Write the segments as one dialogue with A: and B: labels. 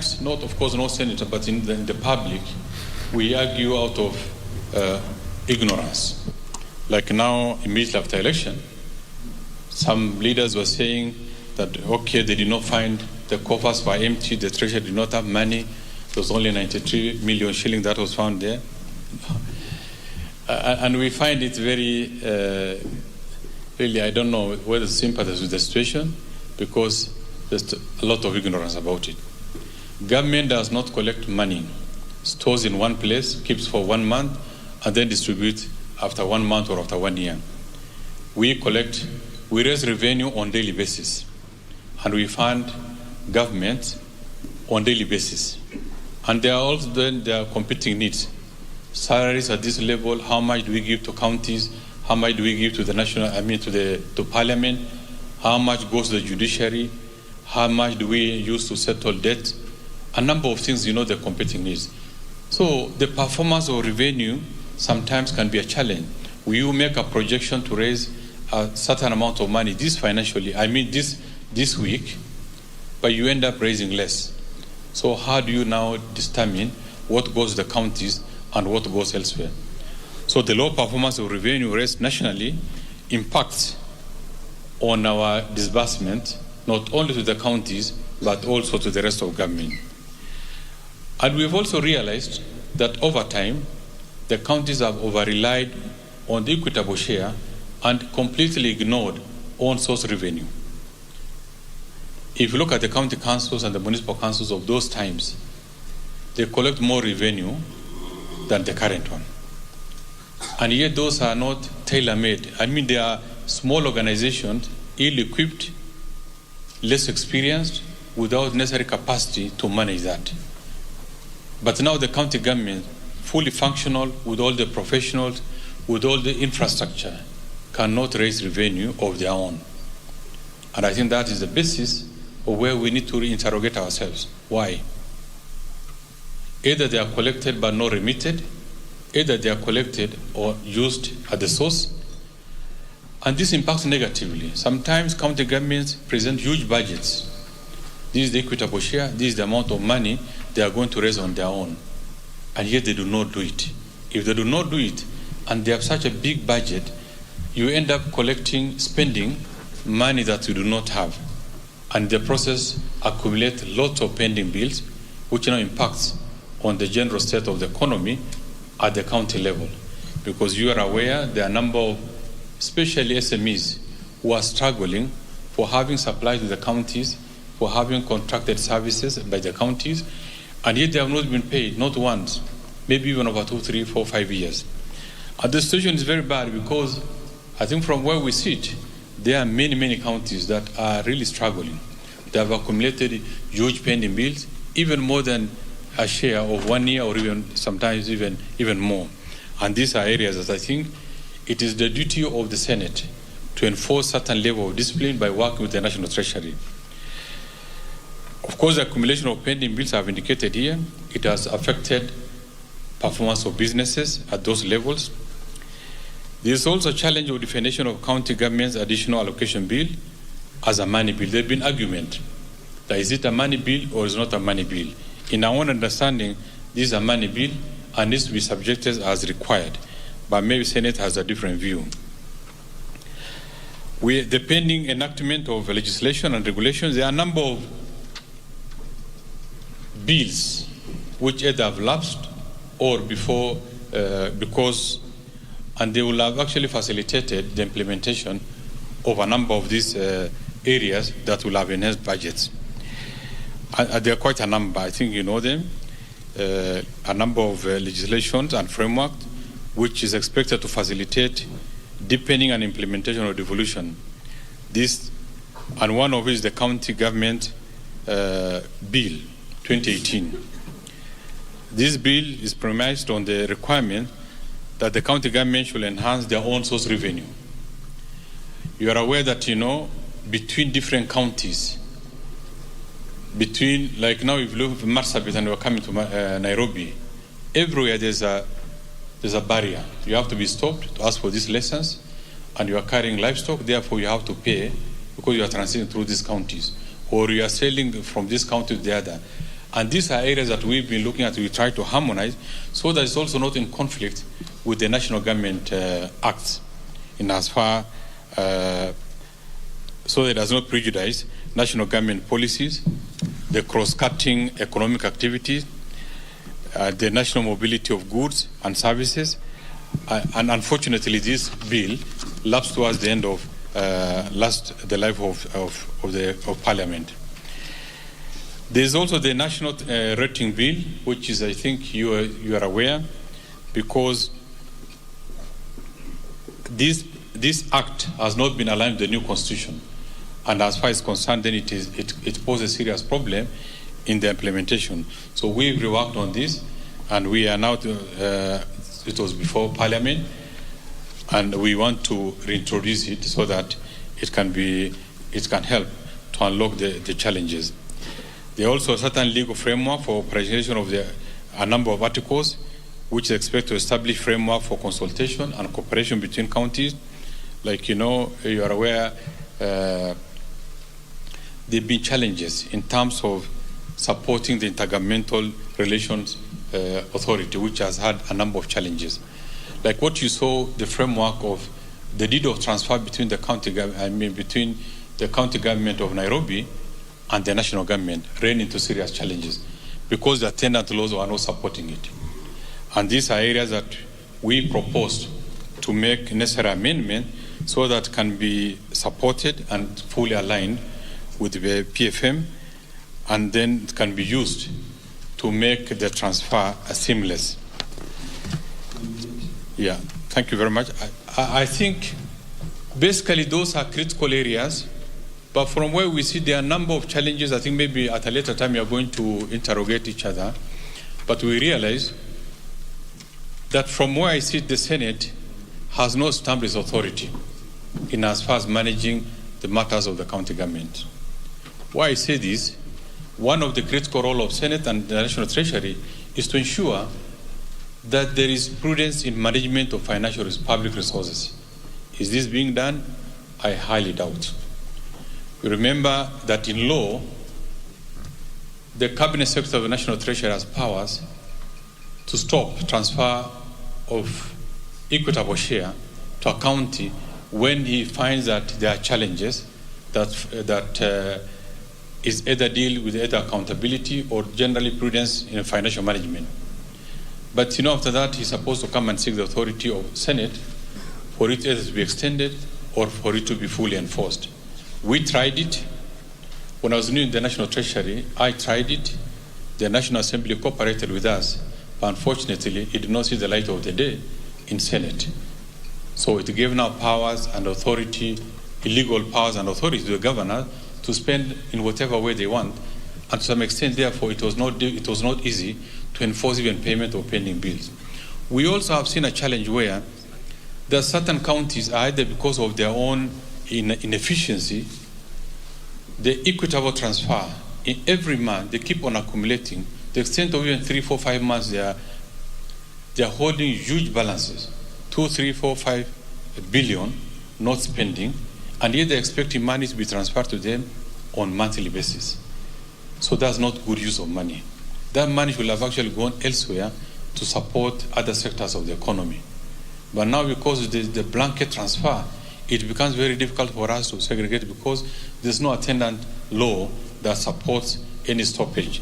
A: sometimes, not of course, no senator, but in the public, we argue out of ignorance. Like now, immediately after election, some leaders were saying that, okay, they did not find the coffers were empty, the treasury did not have money, there was only 93 million shillings that was found there. And we find it very, really, I don't know whether sympathize with the situation, because there's a lot of ignorance about it. Government does not collect money, stores in one place, keeps for 1 month, and then distribute after 1 month or after 1 year. We raise revenue on daily basis, and we fund government on daily basis. And there are also then there are competing needs. Salaries at this level, how much do we give to counties? How much do we give to the to parliament? How much goes to the judiciary? How much do we use to settle debt? A number of things, the competing needs. So the performance of revenue sometimes can be a challenge. You make a projection to raise a certain amount of money this week, but you end up raising less. So how do you now determine what goes to the counties and what goes elsewhere? So the low performance of revenue raised nationally impacts on our disbursement, not only to the counties, but also to the rest of government. And we've also realized that over time, the counties have over-relied on the equitable share and completely ignored own source revenue. If you look at the county councils and the municipal councils of those times, they collect more revenue than the current one. And yet those are not tailor-made. They are small organizations, ill-equipped, less experienced, without necessary capacity to manage that. But now the county government, fully functional, with all the professionals, with all the infrastructure, cannot raise revenue of their own. And I think that is the basis of where we need to interrogate ourselves. Why? Either they are collected but not remitted, either they are collected or used at the source, and this impacts negatively. Sometimes county governments present huge budgets. This is the equitable share, this is the amount of money they are going to raise on their own, and yet they do not do it. If they do not do it, and they have such a big budget, you end up spending money that you do not have, and the process accumulates lots of pending bills, which now impacts on the general state of the economy at the county level. Because you are aware there are a number of, especially SMEs, who are struggling for having supplies to the counties, for having contracted services by the counties, and yet they have not been paid, not once, maybe even over 2, 3, 4, 5 years. And the situation is very bad because I think from where we sit, there are many, many counties that are really struggling. They have accumulated huge pending bills, even more than a share of 1 year or even sometimes even more. And these are areas that I think it is the duty of the Senate to enforce certain level of discipline by working with the National Treasury. Of course, the accumulation of pending bills I've indicated here, it has affected performance of businesses at those levels. There is also a challenge of definition of county government's additional allocation bill as a money bill. There has been argument that is it a money bill or is not a money bill. In our own understanding, this is a money bill and needs to be subjected as required, but maybe Senate has a different view. The pending enactment of legislation and regulations, there are a number of bills which either have lapsed or before and they will have actually facilitated the implementation of a number of these areas that will have enhanced budgets. There are quite a number, I think you know them, a number of legislations and framework which is expected to facilitate deepening and implementation of devolution. This, and one of it is the County Government Bill 2018. This bill is premised on the requirement that the county government should enhance their own source revenue. You are aware that, between different counties, like now if you look at Marsabit and we're coming to Nairobi, everywhere there's a barrier. You have to be stopped to ask for these lessons, and you are carrying livestock, therefore you have to pay because you are transiting through these counties, or you are sailing from this county to the other. And these are areas that we've been looking at, we try to harmonize, so that it's also not in conflict with the national government acts, in as far, so that it does not prejudice national government policies, the cross-cutting economic activities, the national mobility of goods and services, and unfortunately this bill lapsed towards the end of the life of Parliament. There is also the national rating bill, which is, I think you are aware, because this act has not been aligned with the new constitution, and as far as concerned, then it poses a serious problem in the implementation. So we've reworked on this, and we are now it was before Parliament, and we want to reintroduce it so that it can help to unlock the challenges. There are also a certain legal framework for operationalization of a number of articles, which is expected to establish framework for consultation and cooperation between counties. Like you are aware, there have been challenges in terms of supporting the Intergovernmental Relations Authority, which has had a number of challenges. Like what you saw, the framework of the deed of transfer between the county government of Nairobi and the national government ran into serious challenges because the attendant laws were not supporting it. And these are areas that we proposed to make necessary amendment so that can be supported and fully aligned with the PFM, and then it can be used to make the transfer seamless. Yeah, thank you very much. I think basically those are critical areas, but from where we see there are a number of challenges. I think maybe at a later time we are going to interrogate each other, but we realize that from where I see the Senate has no established authority in as far as managing the matters of the county government. Why I say this, one of the critical roles of Senate and the National Treasury is to ensure that there is prudence in management of financial public resources. Is this being done? I highly doubt. We remember that in law, the Cabinet Secretary of the National Treasury has powers to stop transfer of equitable share to a county when he finds that there are challenges that is either deal with either accountability or generally prudence in financial management. But after that, he's supposed to come and seek the authority of Senate for it either to be extended or for it to be fully enforced. We tried it. When I was new in the National Treasury, I tried it. The National Assembly cooperated with us, but unfortunately, it did not see the light of the day in Senate. So it gave now powers and authority, illegal powers and authority to the governor to spend in whatever way they want. And to some extent, therefore, it was not easy to enforce even payment of pending bills. We also have seen a challenge where there are certain counties, either because of their own inefficiency, the equitable transfer in every month, they keep on accumulating. The extent of even 3, 4, 5 months, they are holding huge balances, 2, 3, 4, 5 billion not spending, and yet they're expecting money to be transferred to them on monthly basis. So that's not good use of money. That money should have actually gone elsewhere to support other sectors of the economy. But now, because the blanket transfer, it becomes very difficult for us to segregate because there's no attendant law that supports any stoppage.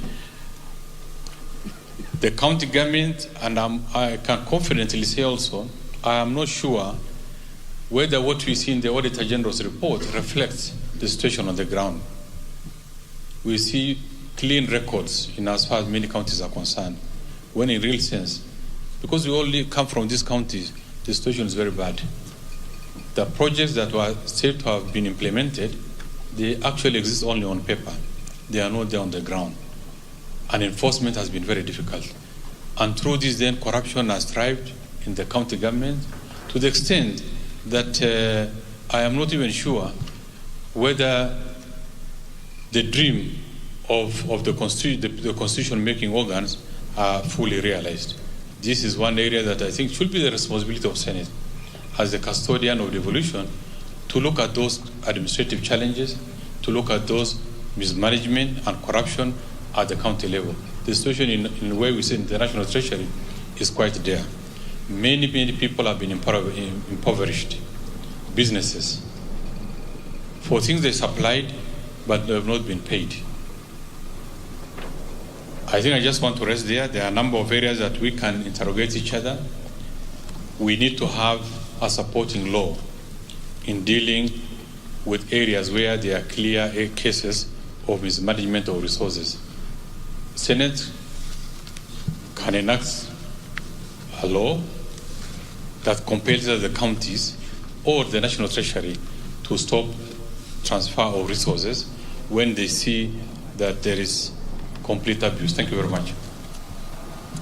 A: The county government, and I can confidently say also, I am not sure whether what we see in the Auditor General's report reflects the situation on the ground. We see clean records in as far as many counties are concerned, when in real sense, because we all come from these counties, the situation is very bad. The projects that were said to have been implemented, they actually exist only on paper. They are not there on the ground. And enforcement has been very difficult. And through this, then, corruption has thrived in the county government to the extent that I am not even sure whether the dream of the constitution-making organs are fully realized. This is one area that I think should be the responsibility of Senate as the custodian of devolution to look at those administrative challenges, to look at those mismanagement and corruption at the county level. The situation in where we say in the National Treasury is quite there. Many people have been impoverished. Businesses, for things they supplied, but they have not been paid. I think I just want to rest there. There are a number of areas that we can interrogate each other. We need to have a supporting law in dealing with areas where there are clear cases of mismanagement of resources. Senate can enact a law that compels the counties or the National Treasury to stop transfer of resources when they see that there is complete abuse. Thank you very much.